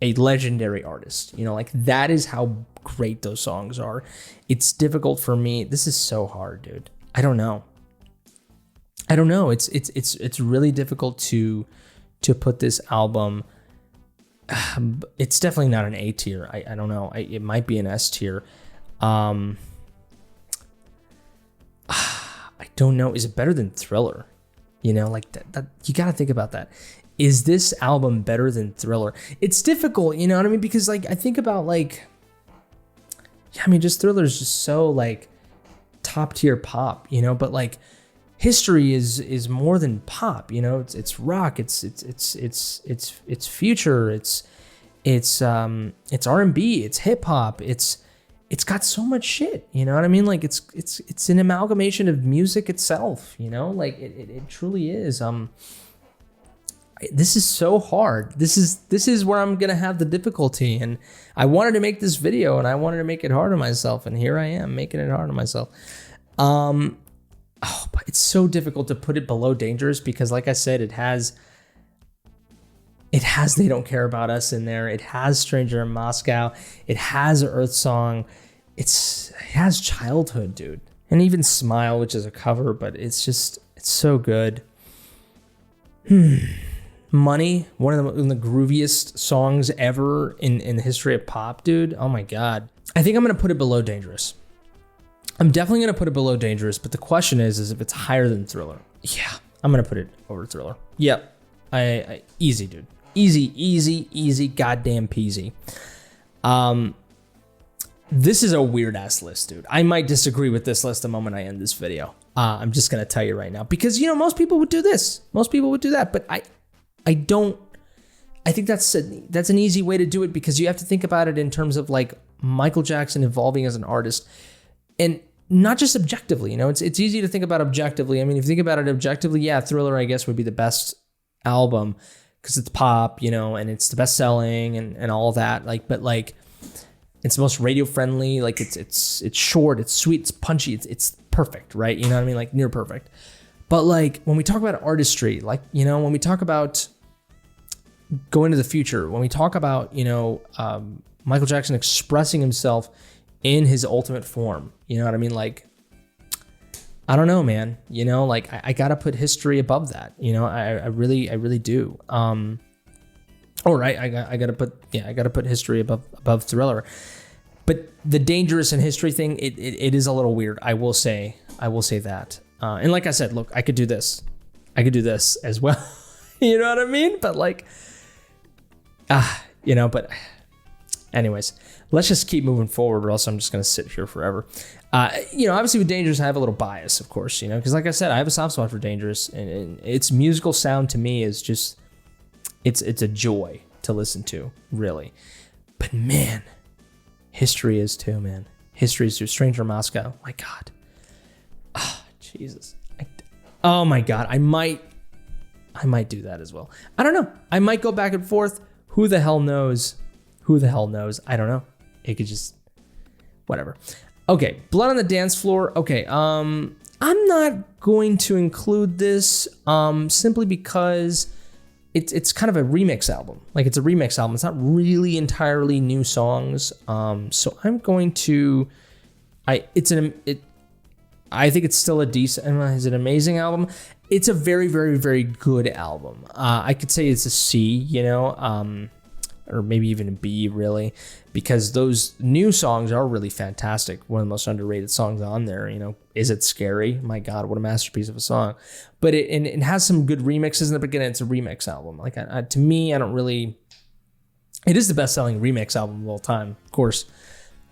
legendary artist. Like that is how great those songs are. It's difficult for me. This is so hard, dude. I don't know. It's really difficult to put this album. It's definitely not an A tier. I don't know. It might be an S tier. I don't know. Is it better than Thriller? You know, like that you got to think about that. Is this album better than Thriller? It's difficult, you know what I mean? Because like I think about like, yeah, I mean, just Thriller is just so like top tier pop, you know. But like History is more than pop, you know. It's rock, it's future, it's R&B, it's hip hop, it's got so much shit, you know what I mean? Like it's an amalgamation of music itself, you know. Like it truly is. This is so hard. This is where I'm gonna have the difficulty, and I wanted to make this video, and I wanted to make it hard on myself, and here I am making it hard on myself. But it's so difficult to put it below Dangerous because, like I said, it has They Don't Care About Us in there. It has Stranger in Moscow. It has Earth Song. It has Childhood, dude, and even Smile, which is a cover, but it's so good. Money, one of the grooviest songs ever in the history of pop, dude. Oh my God. I think I'm going to put it below Dangerous. I'm definitely going to put it below Dangerous, but the question is if it's higher than Thriller. Yeah, I'm going to put it over Thriller. Yep. Easy, dude. Easy, goddamn peasy. This is a weird ass list, dude. I might disagree with this list the moment I end this video. I'm just going to tell you right now because, you know, most people would do this. Most people would do that, but I don't. I think that's an easy way to do it because you have to think about it in terms of like Michael Jackson evolving as an artist, and not just objectively. You know, it's easy to think about objectively. I mean, if you think about it objectively, yeah, Thriller I guess would be the best album because it's pop, you know, and it's the best selling and all that. Like, but like, it's the most radio friendly. Like, it's short, it's sweet, it's punchy, it's perfect, right? You know what I mean? Like near perfect. But like when we talk about artistry, like, you know, when we talk about going to the future, when we talk about, you know, Michael Jackson expressing himself in his ultimate form, you know what I mean? Like, I don't know, man, you know, like I gotta put History above that, you know, I really do. I gotta put History above Thriller. But the Dangerous and History thing, it is a little weird. I will say that. And like I said, look, I could do this as well. You know what I mean? But like, you know, but anyways, let's just keep moving forward or else I'm just going to sit here forever. You know, obviously with Dangerous, I have a little bias, of course, you know, because like I said, I have a soft spot for Dangerous, and its musical sound to me is just, it's a joy to listen to, really. But man, History is too, man. History is too. Stranger in Moscow, my God. Jesus. Oh my God. I might do that as well. I don't know. I might go back and forth. Who the hell knows? I don't know. It could just, whatever. Okay. Blood on the Dance Floor. Okay. I'm not going to include this simply because it's kind of a remix album. Like, it's a remix album. It's not really entirely new songs. So I'm going to, I think it's still a decent, is it an amazing album? It's a very, very, very good album. I could say it's a C, you know, or maybe even a B, really, because those new songs are really fantastic. One of the most underrated songs on there, you know, Is It Scary? My God, what a masterpiece of a song. But it has some good remixes in the beginning. It's a remix album. Like, to me, I don't really, it is the best-selling remix album of all time, of course.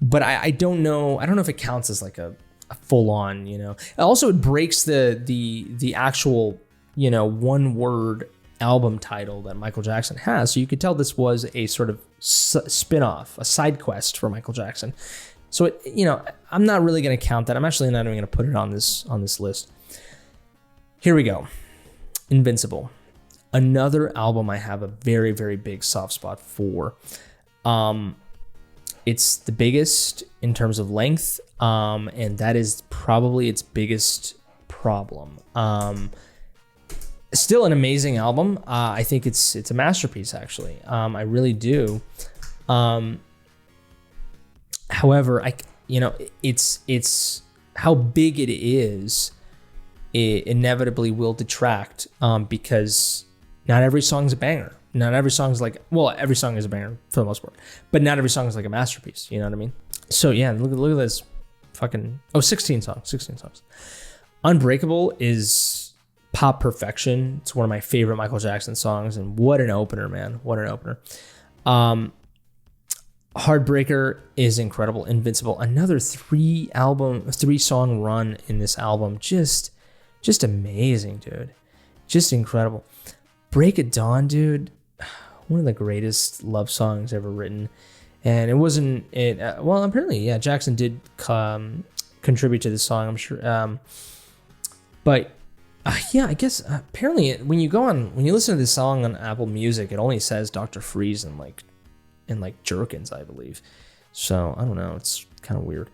But I don't know if it counts as like a full on, you know. Also, it breaks the actual, you know, one word album title that Michael Jackson has. So you could tell this was a sort of spin-off, a side quest for Michael Jackson. So it, you know, I'm not really going to count that. I'm actually not even going to put it on this list. Here we go. Invincible. Another album I have a very, very big soft spot for. It's the biggest in terms of length, and that is probably its biggest problem. Still an amazing album. I think it's a masterpiece, actually. I really do. However, it's how big it is. It inevitably will detract because not every song's a banger. Not every song's like, well, every song is a banger for the most part, but not every song is like a masterpiece. You know what I mean? So yeah, look at this fucking, 16 songs. Unbreakable is Pop Perfection. It's one of my favorite Michael Jackson songs, and what an opener, man. What an opener. Heartbreaker is incredible. Invincible, another 3-song run in this album. Just amazing, dude. Just incredible. Break of Dawn, dude. One of the greatest love songs ever written. And it wasn't it. Well, apparently, yeah, Jackson did contribute to this song, I'm sure. But yeah, I guess apparently when you listen to this song on Apple Music, it only says Dr. Freeze and like Jerkins, I believe. So I don't know. It's kind of weird.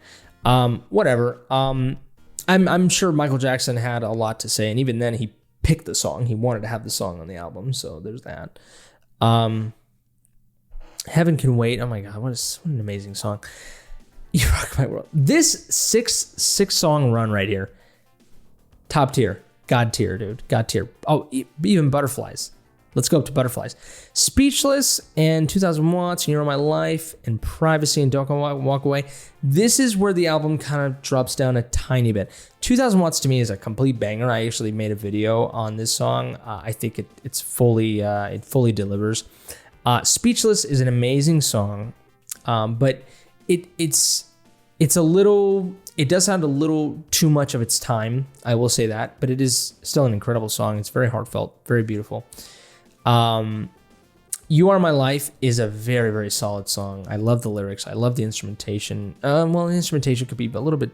Whatever. I'm sure Michael Jackson had a lot to say, and even then he picked the song. He wanted to have the song on the album, so there's that. Heaven Can Wait. Oh my God, what an amazing song. You Rock My World. This six song run right here, top tier, God tier, dude, God tier. Oh, even Butterflies. Let's go up to Butterflies. Speechless and 2,000 Watts, You're My Life, and Privacy and Don't Walk Away. This is where the album kind of drops down a tiny bit. 2,000 Watts to me is a complete banger. I actually made a video on this song. I think it fully delivers. Speechless is an amazing song, but it does sound a little too much of its time. I will say that, but it is still an incredible song. It's very heartfelt, very beautiful. You Are My Life is a very, very solid song. I love the lyrics. I love the instrumentation. Well, the instrumentation could be a little bit,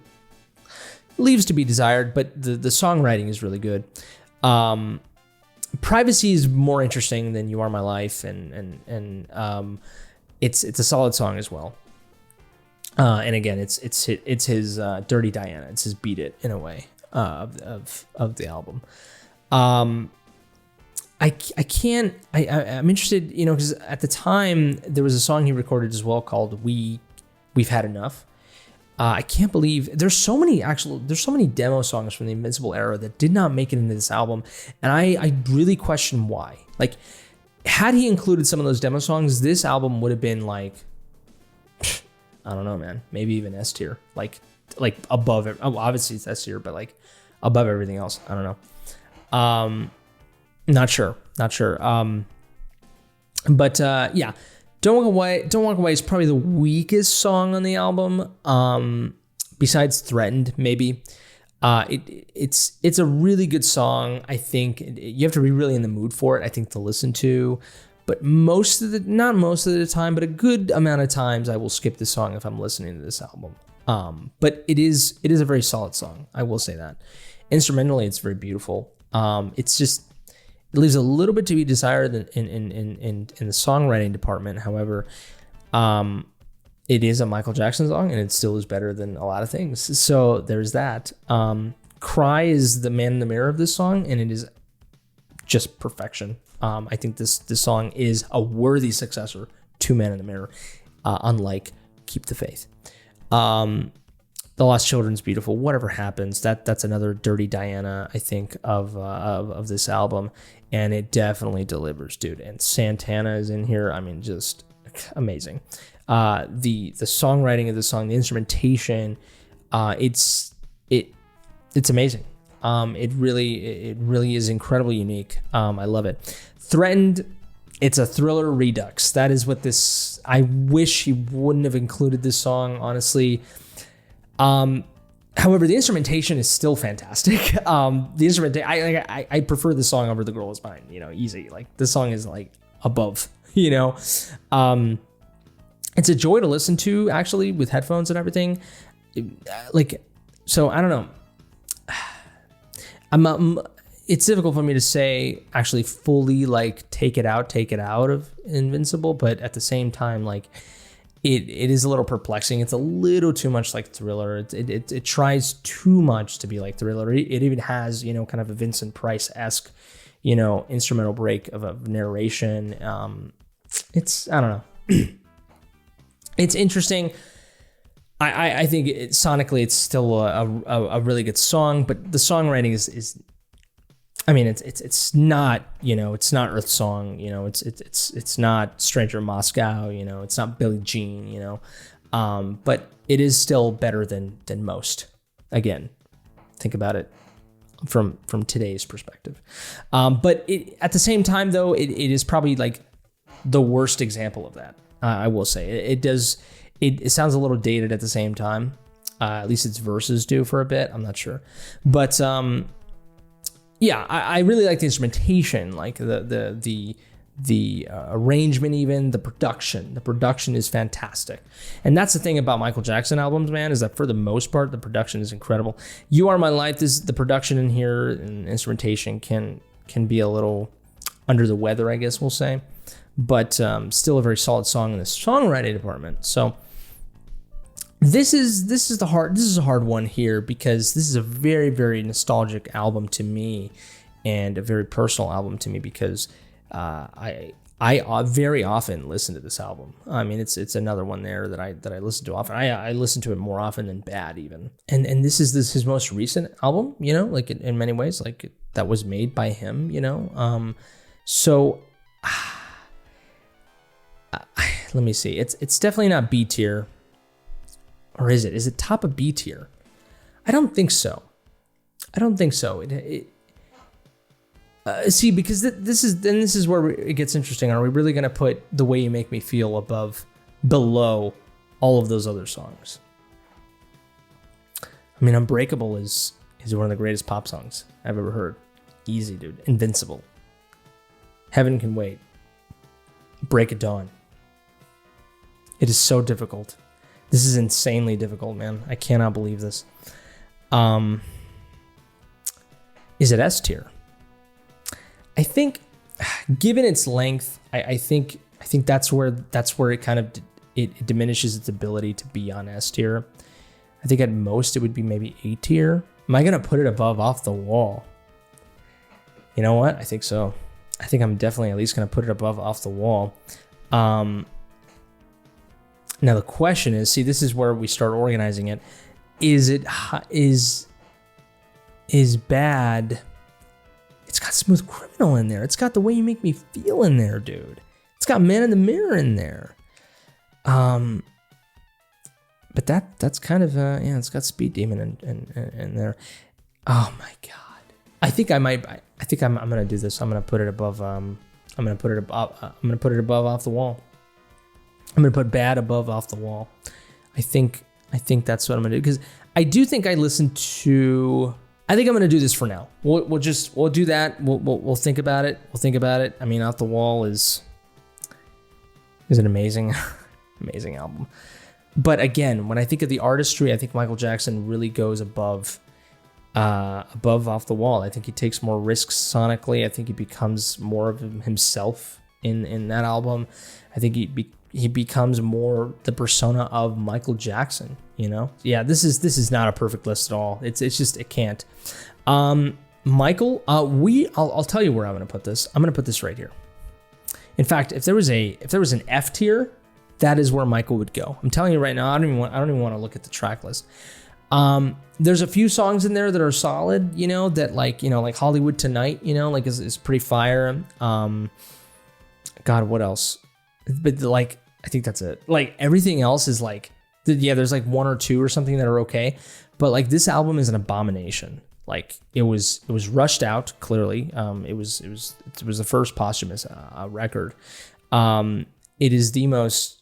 leaves to be desired, but the songwriting is really good. Privacy is more interesting than You Are My Life, and it's a solid song as well. And again, it's his Dirty Diana. It's his Beat It in a way of the album. I'm interested, because at the time there was a song he recorded as well called We've Had Enough. I can't believe there's so many demo songs from the Invincible era that did not make it into this album. And I really question why. Like, had he included some of those demo songs, this album would have been like, I don't know, man, maybe even S tier, like above it. Oh, obviously it's S tier, but like above everything else. I don't know. Not sure. But yeah, Don't Walk Away is probably the weakest song on the album. Besides Threatened, maybe. It's a really good song. I think you have to be really in the mood for it, I think, to listen to. But not most of the time, but a good amount of times I will skip this song if I'm listening to this album. But it is a very solid song. I will say that. Instrumentally, it's very beautiful. It leaves a little bit to be desired in the songwriting department. However, it is a Michael Jackson song, and it still is better than a lot of things. So there's that. Cry is the man in the mirror of this song, and it is just perfection. I think this song is a worthy successor to Man in the Mirror, unlike Keep the Faith. The Lost Children's beautiful. Whatever Happens, that's another Dirty Diana, I think, of this album, and it definitely delivers, dude. And Santana is in here. I mean, just amazing. The songwriting of the song, the instrumentation, it's amazing. It really is incredibly unique. I love it. Threatened, it's a thriller redux. That is what this. I wish he wouldn't have included this song, honestly. However, the instrumentation is still fantastic. I prefer the song over The Girl Is Mine. Easy. Like, this song is like above. It's a joy to listen to, actually, with headphones and everything. So I don't know. It's difficult for me to say actually fully like take it out of Invincible, but at the same time, like it is a little perplexing. It's a little too much like Thriller. It tries too much to be like Thriller. It even has kind of a Vincent Price-esque instrumental break of a narration. It's, I don't know. It's interesting. I think sonically it's still a really good song, but the songwriting is I mean, it's not, it's not Earth Song, it's not Stranger in Moscow, it's not Billie Jean, but it is still better than most. Again, think about it from today's perspective. But at the same time, though, it is probably like the worst example of that. I will say it sounds a little dated at the same time. At least its verses do for a bit. I'm not sure, but yeah, I really like the instrumentation, like the arrangement, even the production. The production is fantastic, and that's the thing about Michael Jackson albums, man, is that for the most part the production is incredible. You Are My Life, the production in here and instrumentation can be a little under the weather, I guess we'll say, but still a very solid song in the songwriting department. So this is a hard one here, because this is a very, very nostalgic album to me, and a very personal album to me, because I very often listen to this album. I mean, it's another one there that I listen to often. I listen to it more often than Bad even. And this is his most recent album, you know, like in many ways, like that was made by him, you know. So let me see. It's definitely not B tier. Or is it? Is it top of B tier? I don't think so. See, because this is where it gets interesting. Are we really going to put The Way You Make Me Feel below all of those other songs? I mean, Unbreakable is one of the greatest pop songs I've ever heard. Easy, dude. Invincible. Heaven Can Wait. Break It Dawn. It is so difficult. This is insanely difficult, man. I cannot believe this. Is it S tier? I think, given its length, I think that's where it kind of it diminishes its ability to be on S tier. I think at most it would be maybe A tier. Am I gonna put it above Off the Wall? You know what? I think so. I think I'm definitely at least gonna put it above Off the Wall. Now the question is, see, this is where we start organizing it. Is Bad? It's got Smooth Criminal in there. It's got The Way You Make Me Feel in there, dude. It's got Man in the Mirror in there. But that's kind of yeah. It's got Speed Demon in there. Oh my god. I think I'm gonna do this. I'm gonna put it above. I'm gonna put it above Off the Wall. I'm gonna put Bad above Off the Wall. I think that's what I'm gonna do, because I do think I listened to. I think I'm gonna do this for now. We'll do that. We'll think about it. I mean, Off the Wall is an amazing album. But again, when I think of the artistry, I think Michael Jackson really goes above Off the Wall. I think he takes more risks sonically. I think he becomes more of himself in that album. I think he becomes more the persona of Michael Jackson, you know? Yeah, this is not a perfect list at all. It's just, it can't. Michael, I'll tell you where I'm gonna put this. I'm gonna put this right here. In fact, if there was an F tier, that is where Michael would go. I'm telling you right now, I don't even want to look at the track list. There's a few songs in there that are solid, you know, that like Hollywood Tonight, you know, like is pretty fire. God, what else? But like, I think that's it. Like everything else is like, yeah, there's like one or two or something that are okay. But like this album is an abomination. Like it was rushed out, clearly. It was the first posthumous record. It is the most,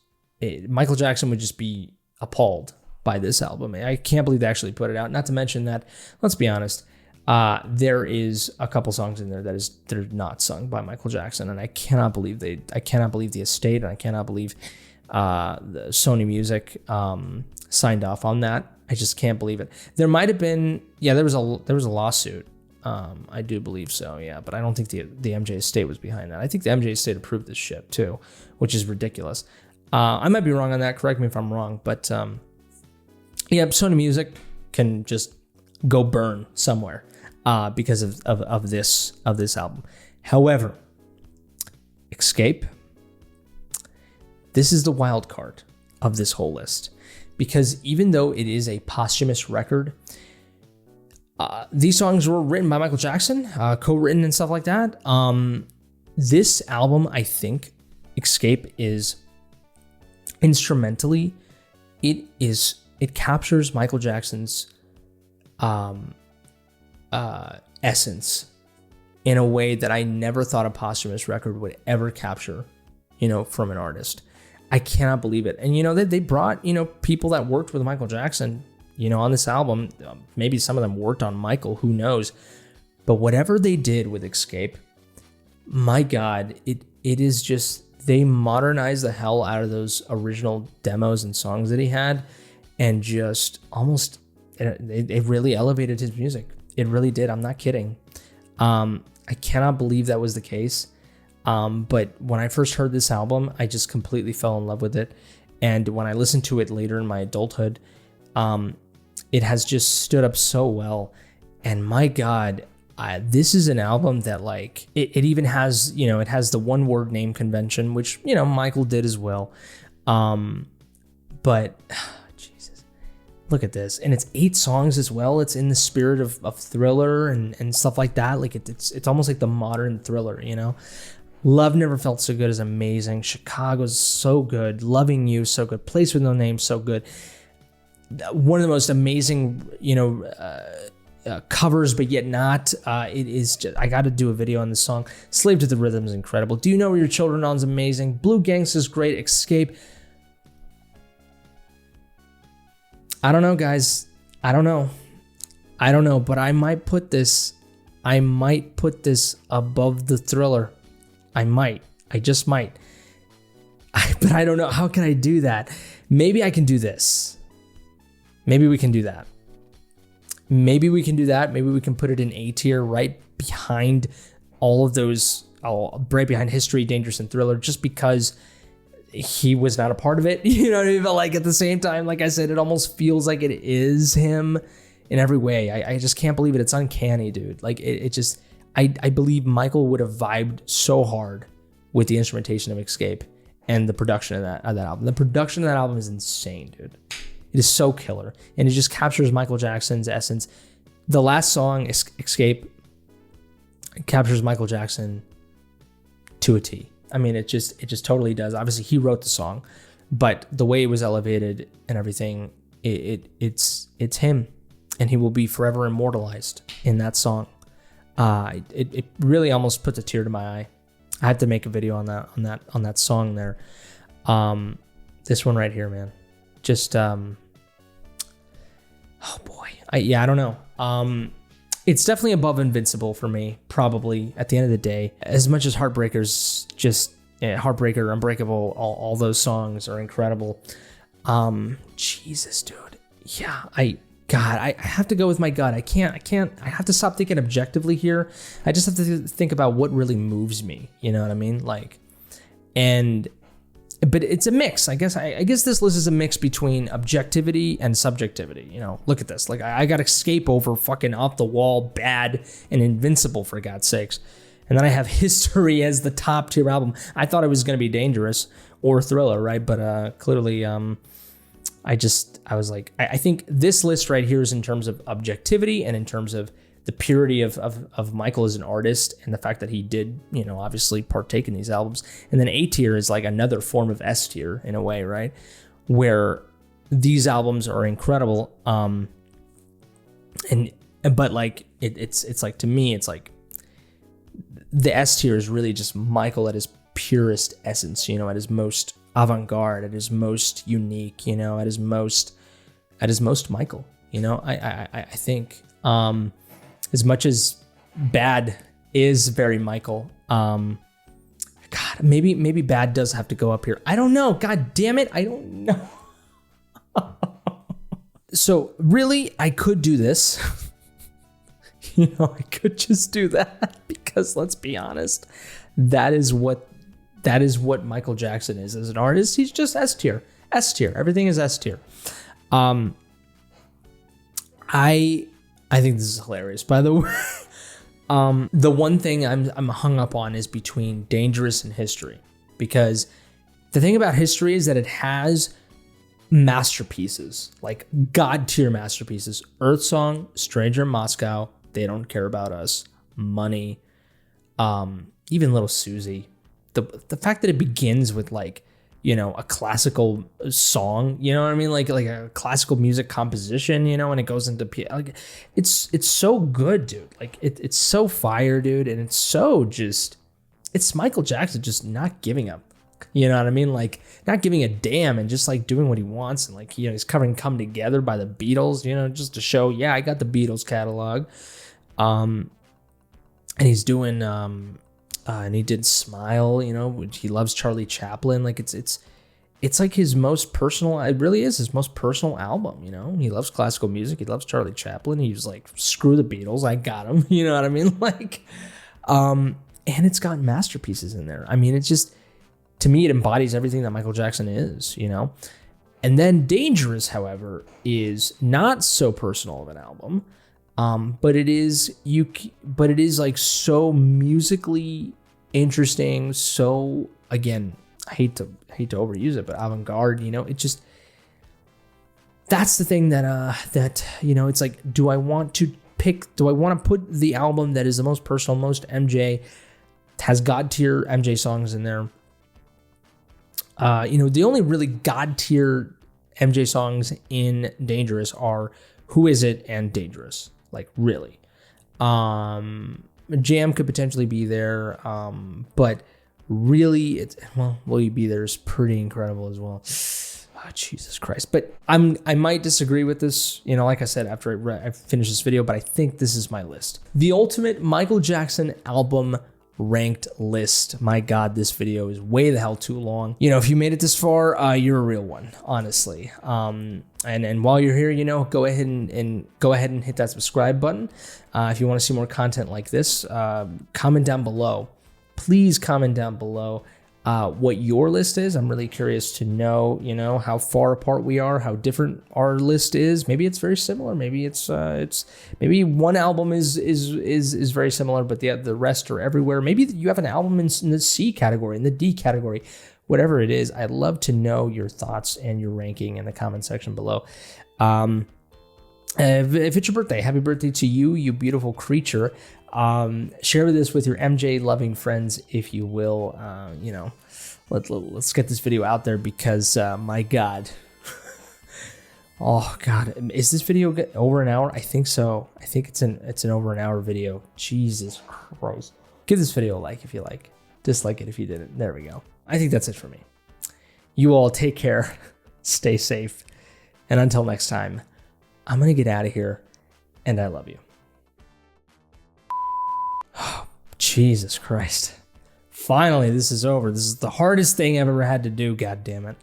Michael Jackson would just be appalled by this album. I can't believe they actually put it out. Not to mention that, let's be honest, there is a couple songs in there that are not sung by Michael Jackson, and I cannot believe the estate, and I cannot believe the Sony Music signed off on that. I just can't believe it. There might have been, yeah, there was a lawsuit. I do believe so, yeah, but I don't think the MJ estate was behind that. I think the MJ estate approved this shit too, which is ridiculous. I might be wrong on that. Correct me if I'm wrong, but yeah, Sony Music can just go burn somewhere because of this album. However, Xscape, this is the wild card of this whole list, because even though it is a posthumous record, these songs were written by Michael Jackson, co-written and stuff like that. This album, I think, Xscape is instrumentally, it captures Michael Jackson's essence in a way that I never thought a posthumous record would ever capture, from an artist. I cannot believe it. And, they brought, people that worked with Michael Jackson, on this album. Maybe some of them worked on Michael, who knows? But whatever they did with Xscape, my God, it is just, they modernized the hell out of those original demos and songs that he had, and just almost, it really elevated his music. It really did. I'm not kidding. I cannot believe that was the case. But when I first heard this album, I just completely fell in love with it. And when I listened to it later in my adulthood, it has just stood up so well. And my God, this is an album that, like, it even has, it has the one word name convention, which, Michael did as well. But Jesus, look at this. And it's 8 songs as well. It's in the spirit of Thriller and stuff like that. Like it's almost like the modern Thriller, Love Never Felt So Good is amazing. Chicago's so good. Loving You, so good. Place With No Name, so good. One of the most amazing, covers, but yet not. It is just, I got to do a video on this song. Slave to the Rhythm is incredible. Do You Know Where Your Children Are is amazing. Blue Gangsta's great. Xscape. I don't know, guys. I don't know, but I might put this above the Thriller. I just might. But I don't know. How can I do that? Maybe I can do this. Maybe we can do that. Maybe we can put it in A tier, right behind all of those, right behind History, Dangerous, and Thriller, just because he was not a part of it. You know what I mean? But like at the same time, like I said, it almost feels like it is him in every way. I just can't believe it. It's uncanny, dude. Like it just, I believe Michael would have vibed so hard with the instrumentation of Xscape and the production of that album. The production of that album is insane, dude. It is so killer, and it just captures Michael Jackson's essence. The last song, Xscape, captures Michael Jackson to a T. I mean, it just totally does. Obviously, he wrote the song, but the way it was elevated and everything, it's him, and he will be forever immortalized in that song. It really almost puts a tear to my eye. I had to make a video on that song there. This one right here, man. Just oh boy, I don't know. It's definitely above Invincible for me, probably, at the end of the day. As much as Heartbreaker's just Heartbreaker, Unbreakable, all those songs are incredible. Jesus, dude. Yeah, I have to go with my gut. I have to stop thinking objectively here. I just have to think about what really moves me. You know what I mean? But it's a mix. I guess this list is a mix between objectivity and subjectivity. Look at this. Like I got Xscape over fucking Off the Wall, Bad, and Invincible, for God's sakes. And then I have History as the top tier album. I thought it was going to be Dangerous or Thriller, right? But clearly, I was like, I think this list right here is in terms of objectivity and in terms of the purity of Michael as an artist and the fact that he did, obviously partake in these albums. And then A tier is like another form of S tier in a way, right? Where these albums are incredible. But like it's like, to me, it's like the S tier is really just Michael at his purest essence, at his most avant-garde, at his most unique, at his most Michael, I think. As much as Bad is very Michael, God, maybe Bad does have to go up here. I don't know. God damn it, I don't know. So really, I could do this. I could just do that because let's be honest, that is what Michael Jackson is as an artist. He's just S tier. Everything is S tier. I think this is hilarious, by the way. The one thing I'm hung up on is between Dangerous and History, because the thing about History is that it has masterpieces, like God tier masterpieces. Earth Song, Stranger in Moscow, They Don't Care About Us, Money, even Little Susie. The fact that it begins with like you know, a classical song, you know what I mean? Like a classical music composition, you know, and it goes into like it's so good, dude. Like it's so fire, dude, and it's so just it's Michael Jackson just not giving up. You know what I mean? Like not giving a damn and just like doing what he wants, and like, you know, he's covering Come Together by the Beatles, you know, just to show, yeah, I got the Beatles catalog. And he's doing and he did Smile, you know, which he loves Charlie Chaplin. Like it's like his most personal, it really is his most personal album, you know. He loves classical music, he loves Charlie Chaplin. He was like, screw the Beatles, I got him. You know what I mean? Like and it's got masterpieces in there. I mean, it's just, to me, it embodies everything that Michael Jackson is, you know. And then Dangerous, however, is not so personal of an album. But it is like so musically interesting. So again, I hate to overuse it, but avant-garde, you know, it just, that's the thing that you know, it's like, do I want to put the album that is the most personal, most MJ, has God tier MJ songs in there? You know, the only really God tier MJ songs in Dangerous are Who Is It and Dangerous. Like, really. Jam could potentially be there, but really, it's, well, Will You Be There is pretty incredible as well. Oh, Jesus Christ. But I might disagree with this, you know, like I said, after I finish this video, but I think this is my list. The ultimate Michael Jackson album ranked list. My God, this video is way the hell too long. You know, if you made it this far, you're a real one, honestly. And while you're here, you know, go ahead and hit that subscribe button. If you want to see more content like this, comment down below. Please comment down below what your list is. I'm really curious to know, you know, how far apart we are, how different our list is. Maybe it's very similar. Maybe it's maybe one album is very similar, but the rest are everywhere. Maybe you have an album in the C category, in the D category, whatever it is. I'd love to know your thoughts and your ranking in the comment section below. If it's your birthday, happy birthday to you, you beautiful creature. Share this with your MJ loving friends, if you will. You know, let's get this video out there, because my God. Oh God, is this video over an hour? I think so. I think it's an over an hour video. Jesus Christ. Give this video a like if you like. Dislike it if you didn't. There we go. I think that's it for me. You all take care, stay safe, and until next time, I'm gonna get out of here, and I love you. Oh, Jesus Christ. Finally, this is over. This is the hardest thing I've ever had to do, God damn it.